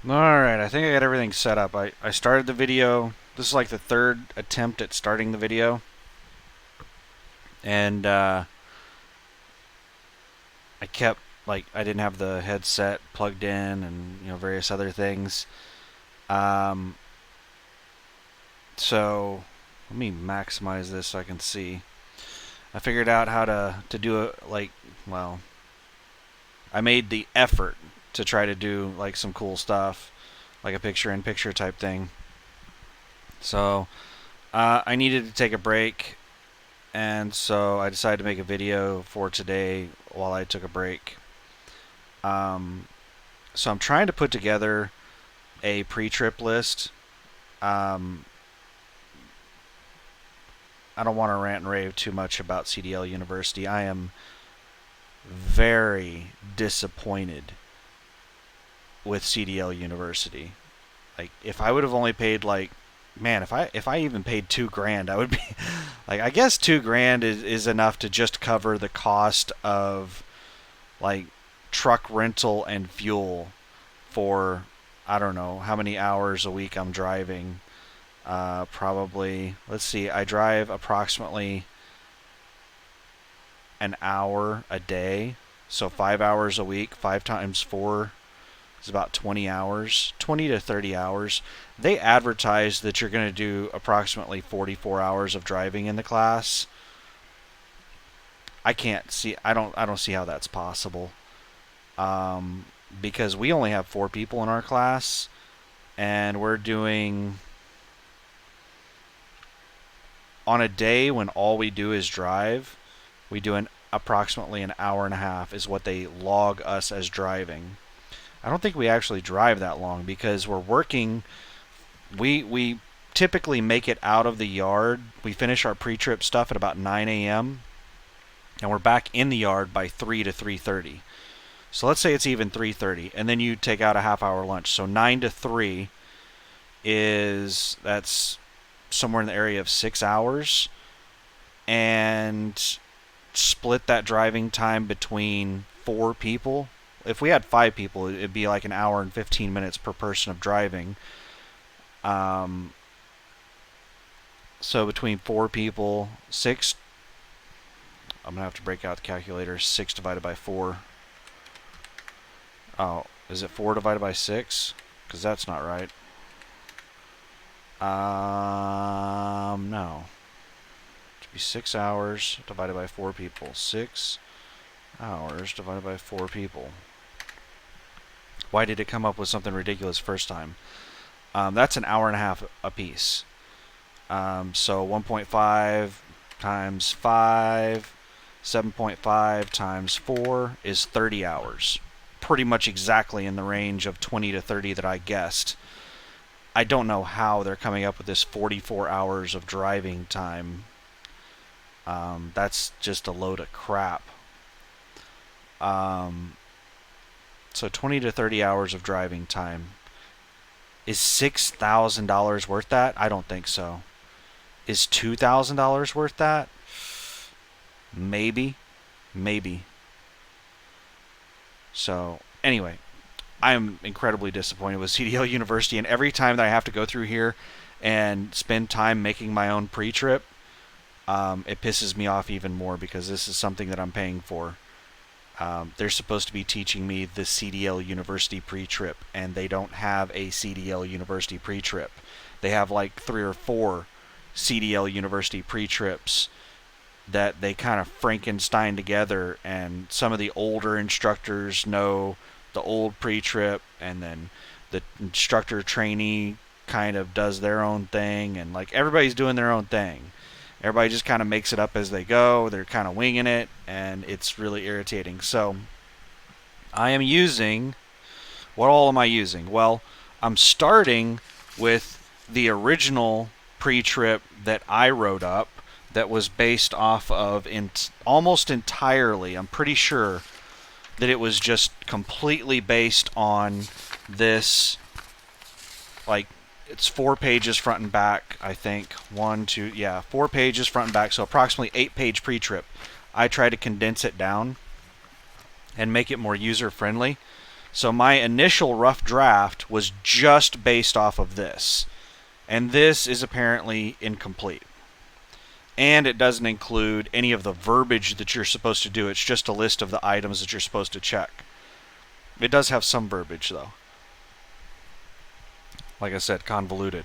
Alright, I think I got everything set up. I started the video. This is like the third attempt at starting the video. And I kept, like, I didn't have the headset plugged in and, various other things. Um, so, let me maximize this so I can see. I figured out how to do it, like, well, I made the effort to try to do, like, some cool stuff, like a picture-in-picture type thing. So, I needed to take a break, and so I decided to make a video for today while I took a break. Um, so I'm trying to put together a pre-trip list. Um, I don't want to rant and rave too much about CDL University. I am very disappointed with CDL University. Like, if I would have only paid, like, man, if I even paid $2,000, I would be like, I guess $2,000 is enough to just cover the cost of, like, truck rental and fuel for, I don't know how many hours a week I'm driving. Probably, let's see, I drive approximately an hour a day, so 5 hours a week. 5 times 4 is about 20 hours, 20 to 30 hours. They advertise that you're going to do approximately 44 hours of driving in the class. I don't see how that's possible. Um, because we only have 4 people in our class, and we're doing, on a day when all we do is drive, we do approximately an hour and a half is what they log us as driving. I don't think we actually drive that long because we're working. We typically make it out of the yard. We finish our pre-trip stuff at about 9 a.m. and we're back in the yard by 3 to 3:30. So let's say it's even 3:30, and then you take out a half-hour lunch. So 9 to 3 that's somewhere in the area of 6 hours, and split that driving time between 4 people. If we had 5 people, it'd be like an hour and 15 minutes per person of driving. Um, so between 4 people, six. I'm gonna have to break out the calculator. 6 divided by 4. Oh, is it 4 divided by 6? Because that's not right. No. It should be 6 hours divided by 4 people. 6 hours divided by 4 people. Why did it come up with something ridiculous first time? That's an hour and a half a piece. So 1.5 times 5, 7.5 times 4 is 30 hours. Pretty much exactly in the range of 20 to 30 that I guessed. I don't know how they're coming up with this 44 hours of driving time. That's just a load of crap. Um, so 20 to 30 hours of driving time. Is $6,000 worth that? I don't think so. Is $2,000 worth that? Maybe. Maybe. So, anyway, I'm incredibly disappointed with CDL University, and every time that I have to go through here and spend time making my own pre-trip, it pisses me off even more because this is something that I'm paying for. They're supposed to be teaching me the CDL University pre-trip, and they don't have a CDL University pre-trip. They have like 3 or 4 CDL University pre-trips that they kind of Frankenstein together, and some of the older instructors know the old pre-trip, and then the instructor trainee kind of does their own thing, and like everybody's doing their own thing. Everybody just kind of makes it up as they go. They're kind of winging it, and it's really irritating. So, I am using. What all am I using? Well, I'm starting with the original pre trip that I wrote up that was based off of almost entirely, I'm pretty sure that it was just completely based on this, like, it's 4 pages front and back, I think. 4 pages front and back, so approximately 8 page pre-trip. I try to condense it down and make it more user friendly So my initial rough draft was just based off of this. And this is apparently incomplete. And it doesn't include any of the verbiage that you're supposed to do. It's just a list of the items that you're supposed to check. It does have some verbiage, though. Like I said, convoluted.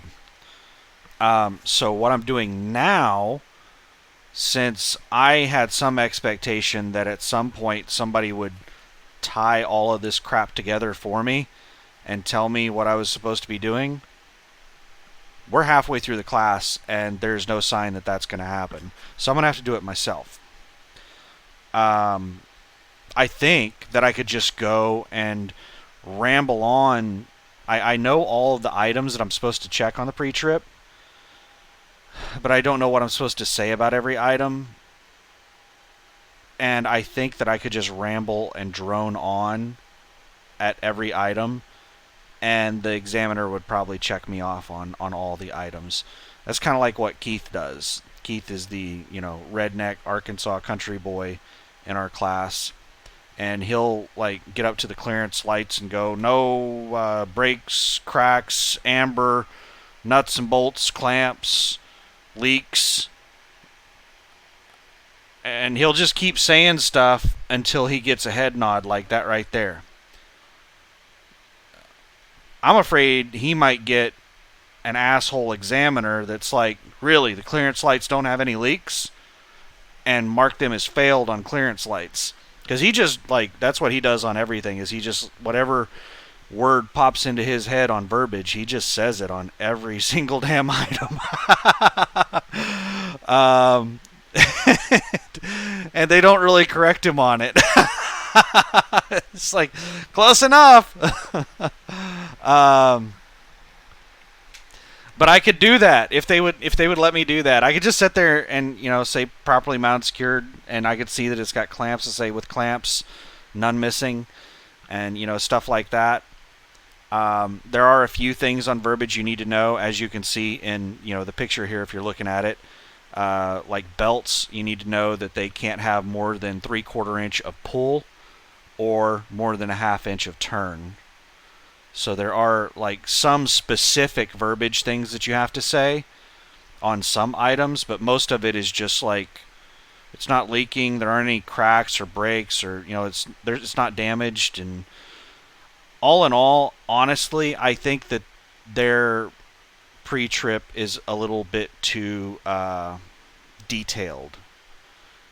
So what I'm doing now, since I had some expectation that at some point somebody would tie all of this crap together for me and tell me what I was supposed to be doing, we're halfway through the class and there's no sign that that's going to happen. So I'm going to have to do it myself. I think that I could just go and ramble on. I know all of the items that I'm supposed to check on the pre-trip, but I don't know what I'm supposed to say about every item. And I think that I could just ramble and drone on at every item, and the examiner would probably check me off on all the items. That's kind of like what Keith does. Keith is the, redneck Arkansas country boy in our class, and he'll like get up to the clearance lights and go, no brakes, cracks, amber, nuts and bolts, clamps, leaks, and he'll just keep saying stuff until he gets a head nod like that right there. I'm afraid he might get an asshole examiner that's like, really, the clearance lights don't have any leaks? And mark them as failed on clearance lights. Because he just, that's what he does on everything, is he just, whatever word pops into his head on verbiage, he just says it on every single damn item. And they don't really correct him on it. It's like, close enough. But I could do that if they would let me do that. I could just sit there and say properly mounted, secured, and I could see that it's got clamps to say with clamps, none missing, and stuff like that. There are a few things on verbiage you need to know, as you can see in the picture here if you're looking at it. Like belts, you need to know that they can't have more than 3/4 inch of pull or more than a 1/2 inch of turn. So there are some specific verbiage things that you have to say on some items, but most of it is just it's not leaking, there aren't any cracks or breaks, or it's not damaged. And all in all, honestly, I think that their pre-trip is a little bit too detailed.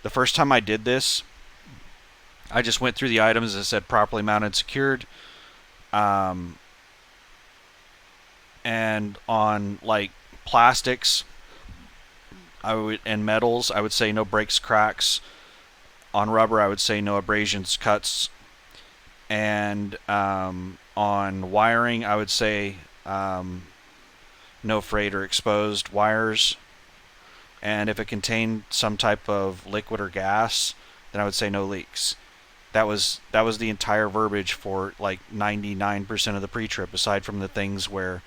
The first time I did this, I just went through the items that said properly mounted, secured. And on plastics, and metals, I would say no breaks, cracks. On rubber, I would say no abrasions, cuts. And on wiring, I would say no frayed or exposed wires. And if it contained some type of liquid or gas, then I would say no leaks. That was the entire verbiage for 99% of the pre-trip, aside from the things where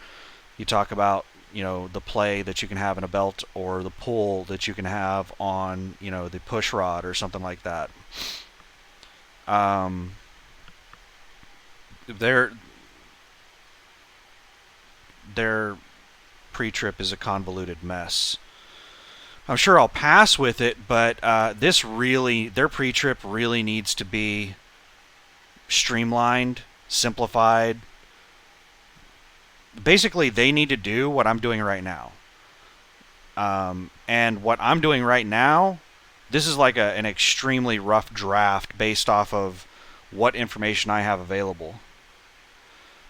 you talk about the play that you can have in a belt, or the pull that you can have on the push rod or something like that. Their pre-trip is a convoluted mess. I'm sure I'll pass with it, but their pre-trip really needs to be streamlined, simplified. Basically, they need to do what I'm doing right now. And what I'm doing right now, this is an extremely rough draft based off of what information I have available.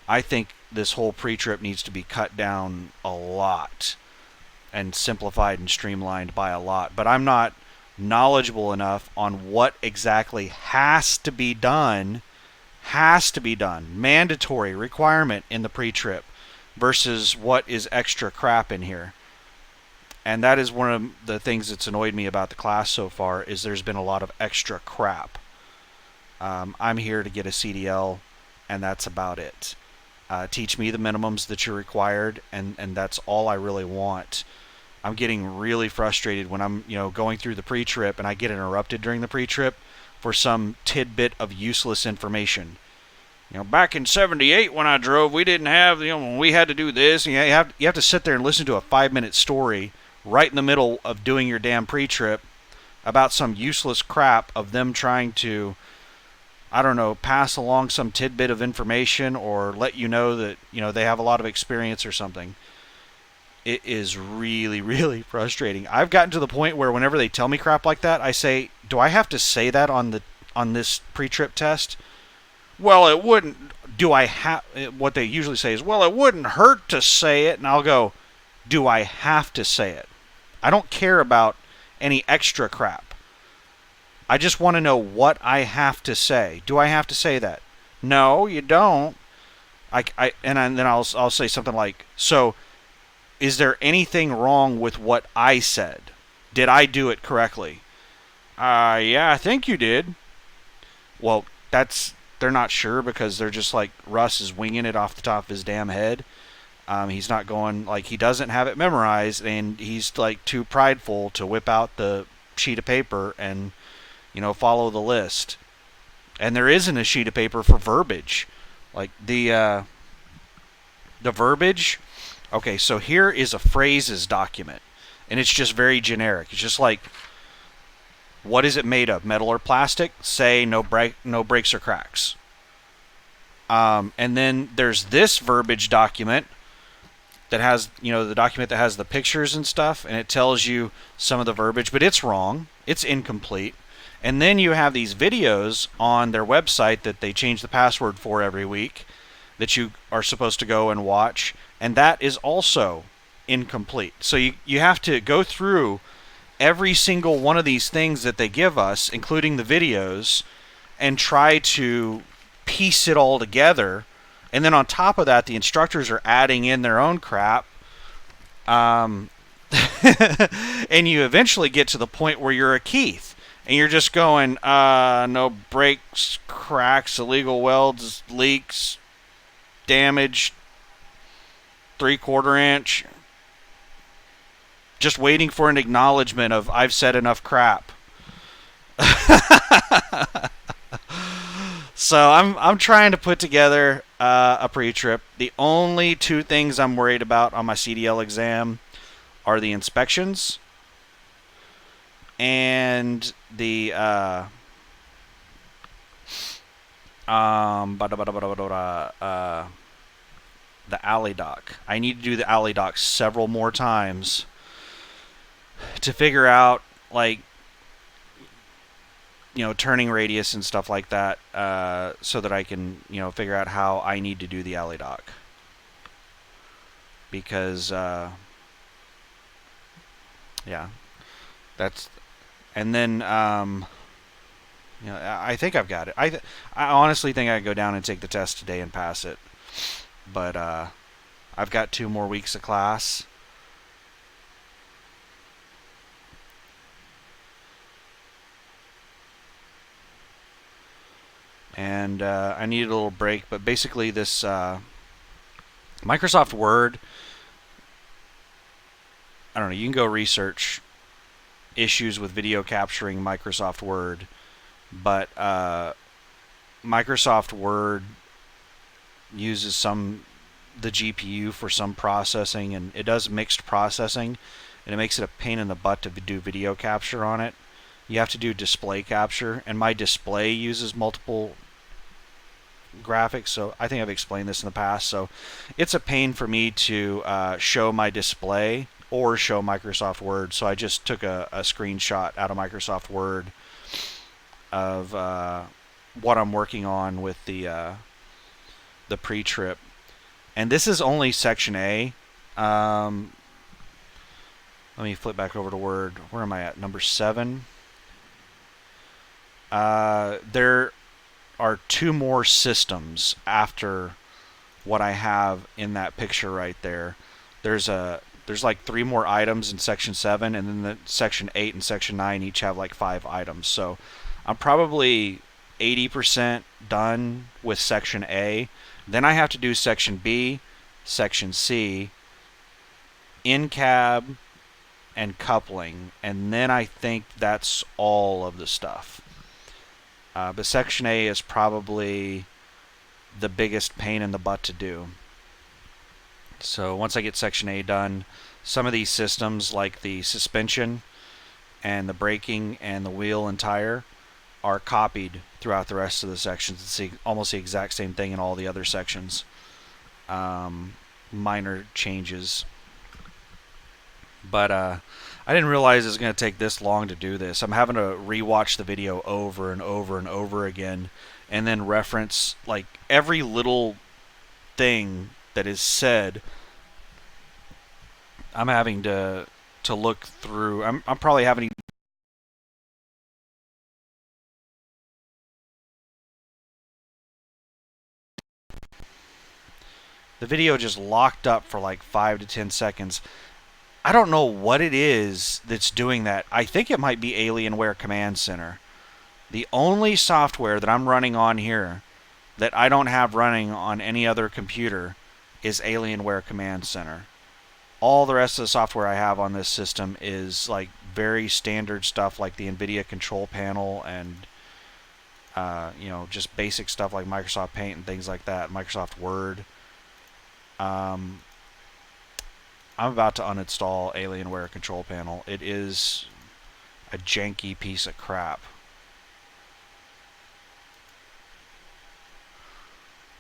I think this whole pre-trip needs to be cut down a lot and simplified and streamlined by a lot. But I'm not knowledgeable enough on what exactly has to be done, mandatory requirement in the pre-trip, versus what is extra crap in here. And that is one of the things that's annoyed me about the class so far, is there's been a lot of extra crap. I'm here to get a CDL, and that's about it. Teach me the minimums that you're required, and that's all I really want. I'm getting really frustrated when I'm going through the pre-trip and I get interrupted during the pre-trip for some tidbit of useless information. Back in '78 when I drove, we didn't have, when we had to do this. And you have to sit there and listen to a 5-minute story right in the middle of doing your damn pre-trip about some useless crap of them trying to, I don't know, pass along some tidbit of information or let you know that, they have a lot of experience or something. It is really, really frustrating. I've gotten to the point where whenever they tell me crap like that, I say, do I have to say that on this pre-trip test? Well, it wouldn't. Do I have? What they usually say is, well, it wouldn't hurt to say it. And I'll go, do I have to say it? I don't care about any extra crap. I just want to know what I have to say. Do I have to say that? No, you don't. Then I'll say something like, so is there anything wrong with what I said? Did I do it correctly? Yeah, I think you did. Well, they're not sure because they're just like, Russ is winging it off the top of his damn head. He's not going, like, he doesn't have it memorized, and he's like too prideful to whip out the sheet of paper and, follow the list. And there isn't a sheet of paper for verbiage. Like the verbiage. Okay, so here is a phrases document, and it's just very generic. It's just like, what is it made of? Metal or plastic? Say no breaks or cracks. And then there's this verbiage document that has, the document that has the pictures and stuff, and it tells you some of the verbiage, but it's wrong. It's incomplete. And then you have these videos on their website that they change the password for every week that you are supposed to go and watch, and that is also incomplete. So you have to go through every single one of these things that they give us, including the videos, and try to piece it all together. And then on top of that, the instructors are adding in their own crap. And you eventually get to the point where you're a Keith. And you're just going, no breaks, cracks, illegal welds, leaks, damage, 3/4 inch. Just waiting for an acknowledgement of, I've said enough crap. So I'm trying to put together a pre-trip. The only two things I'm worried about on my CDL exam are the inspections and the alley dock. I need to do the alley dock several more times to figure out, like, turning radius and stuff like that, so that I can, figure out how I need to do the alley dock. Because, yeah, that's, and then, I think I've got it. I honestly think I could go down and take the test today and pass it. But, I've got 2 more weeks of class. And I needed a little break, but basically this Microsoft Word, I don't know, you can go research issues with video capturing Microsoft Word, but Microsoft Word uses the GPU for some processing, and it does mixed processing, and it makes it a pain in the butt to do video capture on it. You have to do display capture, and my display uses multiple graphics, so I think I've explained this in the past. So it's a pain for me to show my display or show Microsoft Word. So I just took a screenshot out of Microsoft Word of what I'm working on with the pre-trip. And this is only section A. Let me flip back over to Word. Where am I at? Number 7. There are 2 more systems after what I have in that picture right there. There's like 3 more items in section 7, and then the section 8 and section 9 each have like 5 items. So I'm probably 80% done with section A. Then I have to do section B, section C, in-cab, and coupling, and then I think that's all of the stuff. But section A is probably the biggest pain in the butt to do. So once I get Section A done, some of these systems like the suspension and the braking and the wheel and tire are copied throughout the rest of the sections. It's almost the exact same thing in all the other sections. Minor changes. But I didn't realize it was going to take this long to do this. I'm having to rewatch the video over and over and over again, and then reference like every little thing that is said. I'm having to look through. I'm probably having the video just locked up for like 5 to 10 seconds. I don't know what it is that's doing that. I think it might be Alienware Command Center. The only software that I'm running on here that I don't have running on any other computer is Alienware Command Center. All the rest of the software I have on this system is like very standard stuff like the NVIDIA control panel and just basic stuff like Microsoft Paint and things like that, Microsoft Word. I'm about to uninstall Alienware control panel. It is a janky piece of crap.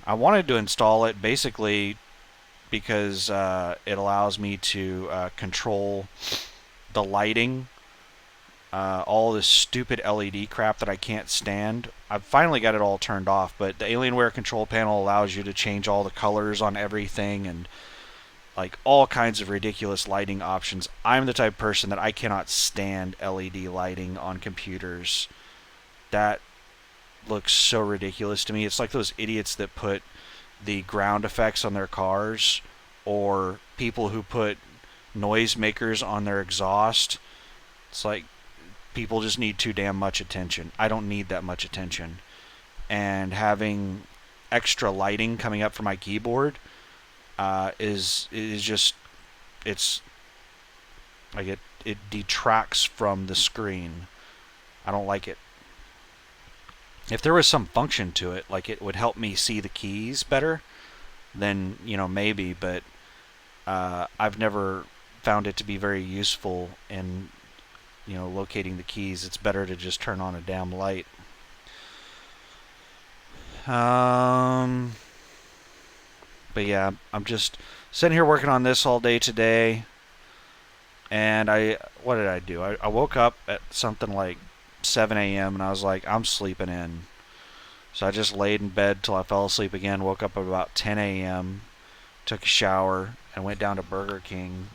I wanted to install it basically because it allows me to control the lighting, all this stupid LED crap that I can't stand. I've finally got it all turned off, but the Alienware control panel allows you to change all the colors on everything and like all kinds of ridiculous lighting options. I'm the type of person that I cannot stand LED lighting on computers. That looks so ridiculous to me. It's like those idiots that put the ground effects on their cars, or people who put noisemakers on their exhaust. It's like people just need too damn much attention. I don't need that much attention. And having extra lighting coming up from my keyboard is just, it's like it detracts from the screen. I don't like it. If there was some function to it, like it would help me see the keys better, then maybe. But I've never found it to be very useful in locating the keys. It's better to just turn on a damn light. But yeah, I'm just sitting here working on this all day today. And what did I do? I woke up at something like 7 a.m. and I was like, I'm sleeping in. So I just laid in bed till I fell asleep again. Woke up at about 10 a.m. Took a shower and went down to Burger King.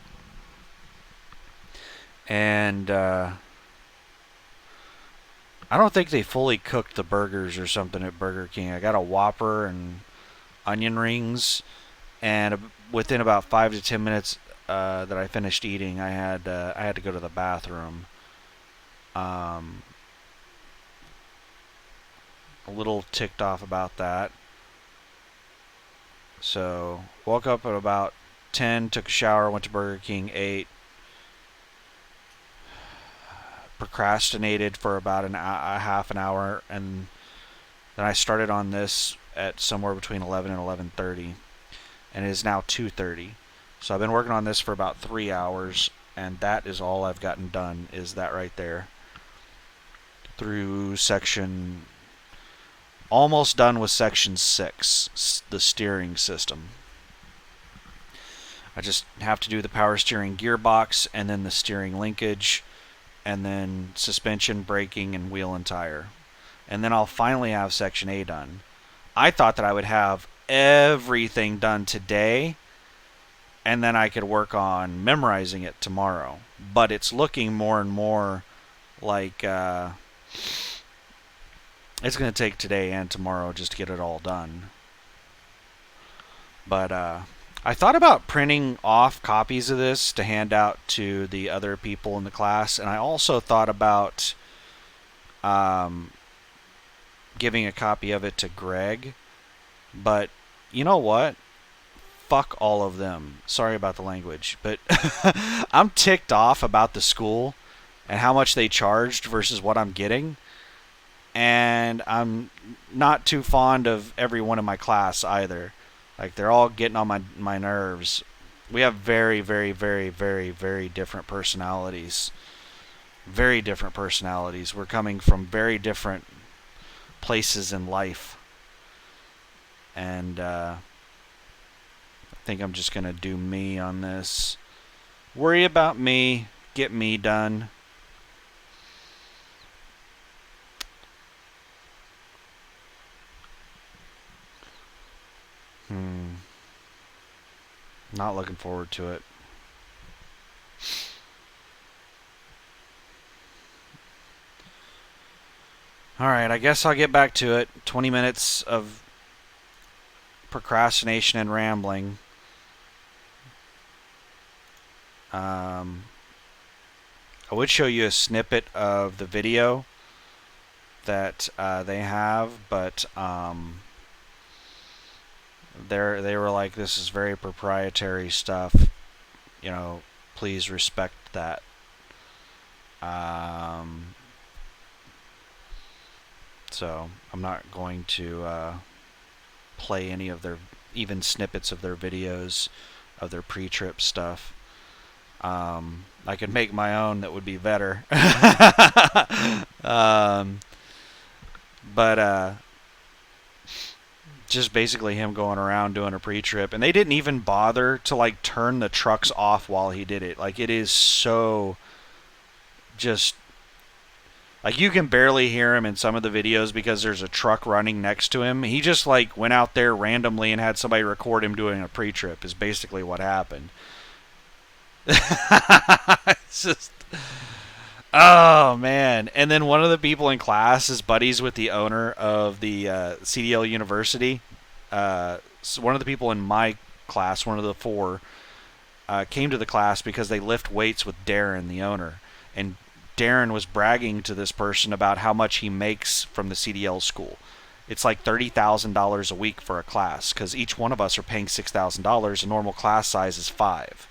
And I don't think they fully cooked the burgers or something at Burger King. I got a Whopper and onion rings, and within about 5 to 10 minutes that I finished eating, I had to go to the bathroom. A little ticked off about that. So woke up at about 10, took a shower, went to Burger King, ate, procrastinated for about a half an hour, and then I started on this at somewhere between 11 and 11:30, and it is now 2:30. So I've been working on this for about 3 hours, and that is all I've gotten done, is that right there. Through section, almost done with section 6, the steering system. I just have to do the power steering gearbox, and then the steering linkage, and then suspension, braking, and wheel and tire. And then I'll finally have section A done. I thought that I would have everything done today, and then I could work on memorizing it tomorrow. But it's looking more and more like it's going to take today and tomorrow just to get it all done. But I thought about printing off copies of this to hand out to the other people in the class, and I also thought about giving a copy of it to Greg. But you know what? Fuck all of them. Sorry about the language, but I'm ticked off about the school and how much they charged versus what I'm getting. and I'm not too fond of everyone in my class either. Like, they're all getting on my nerves. We have very, very, very, very, very different personalities. Very different personalities. We're coming from very different places in life. And I think I'm just going to do me on this. Worry about me. Get me done. Not looking forward to it. Alright, I guess I'll get back to it. 20 minutes of procrastination and rambling. I would show you a snippet of the video that they have, but they were like, this is very proprietary stuff. You know, please respect that. So I'm not going to play any of their, even snippets of their videos of their pre-trip stuff. I could make my own that would be better. But just basically him going around doing a pre-trip, and they didn't even bother to like turn the trucks off while he did it. Like, it is so just like, you can barely hear him in some of the videos because there's a truck running next to him. He just like went out there randomly and had somebody record him doing a pre-trip is basically what happened. It's just, oh man. And then one of the people in class is buddies with the owner of the CDL University. So one of the people in my class, one of the four, came to the class because they lift weights with Darren, the owner. And Darren was bragging to this person about how much he makes from the CDL school. It's like $30,000 a week for a class, because each one of us are paying $6,000. A normal class size is 5.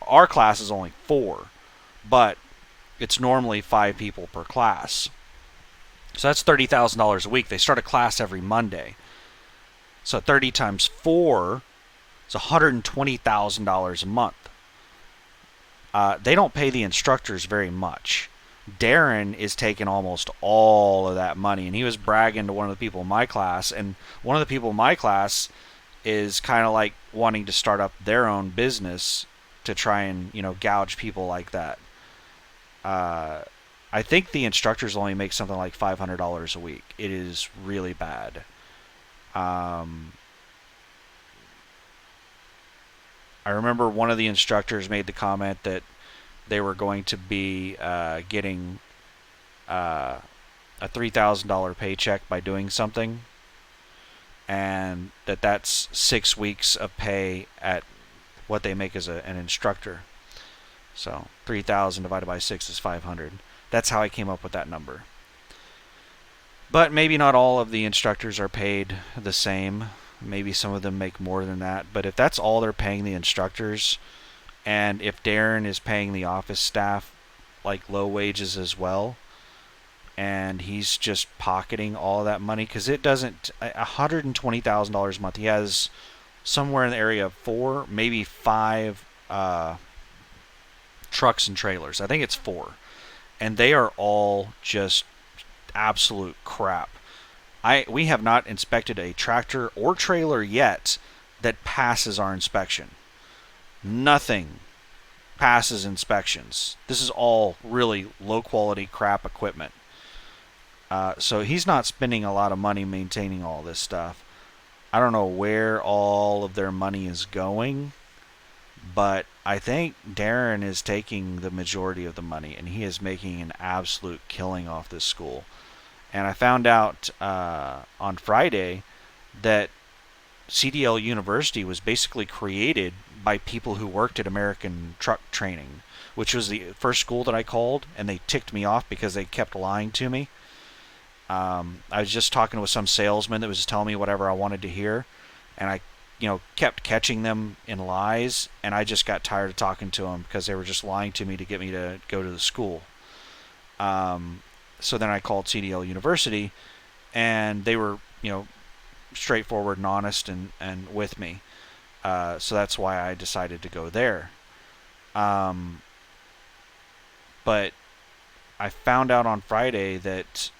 Our class is only 4, but it's normally 5 people per class. So that's $30,000 a week. They start a class every Monday. So 30 times 4 is $120,000 a month. They don't pay the instructors very much. Darren is taking almost all of that money, and he was bragging to one of the people in my class, and one of the people in my class is kind of like wanting to start up their own business to try and, you know, gouge people like that. I think the instructors only make something like $500 a week. It is really bad. I remember one of the instructors made the comment that they were going to be getting a $3,000 paycheck by doing something, and that's 6 weeks of pay at what they make as an instructor. So 3,000 divided by 6 is 500. That's how I came up with that number. But maybe not all of the instructors are paid the same. Maybe some of them make more than that. But if that's all they're paying the instructors, and if Darren is paying the office staff like low wages as well, and he's just pocketing all of that money, because it doesn't, $120,000 a month. He has somewhere in the area of 4, maybe 5 trucks and trailers. I think it's 4, and they are all just absolute crap. We have not inspected a tractor or trailer yet that passes our inspection. Nothing passes inspections. This is all really low quality crap equipment. So he's not spending a lot of money maintaining all this stuff. I don't know where all of their money is going, but I think Darren is taking the majority of the money, and he is making an absolute killing off this school. And I found out on Friday that CDL University was basically created by people who worked at American Truck Training, which was the first school that I called, and they ticked me off because they kept lying to me. I was just talking with some salesman that was just telling me whatever I wanted to hear, and I, kept catching them in lies, and I just got tired of talking to them because they were just lying to me to get me to go to the school. so then I called CDL University, and they were, straightforward and honest and with me. So that's why I decided to go there. Um, but I found out on Friday that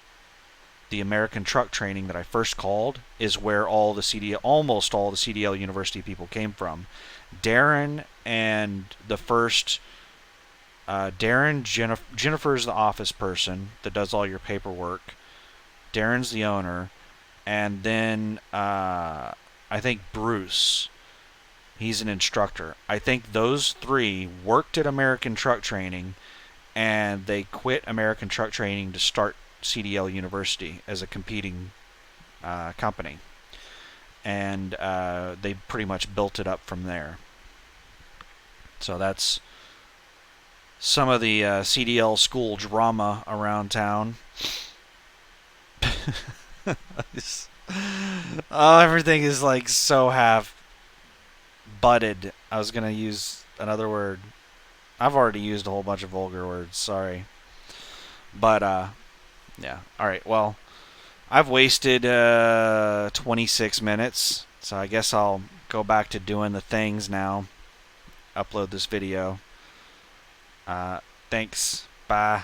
the American truck training that I first called is where almost all the CDL University people came from. Darren and the first Jennifer's the office person that does all your paperwork. Darren's the owner, and then I think Bruce, he's an instructor. I think those three worked at American Truck Training, and they quit American Truck Training to start CDL University as a competing company, and they pretty much built it up from there. So that's some of the CDL school drama around town. Oh, everything is like so half butted. I was gonna use another word. I've already used a whole bunch of vulgar words. Sorry, but yeah. All right. Well, I've wasted 26 minutes, so I guess I'll go back to doing the things now. Upload this video. Thanks. Bye.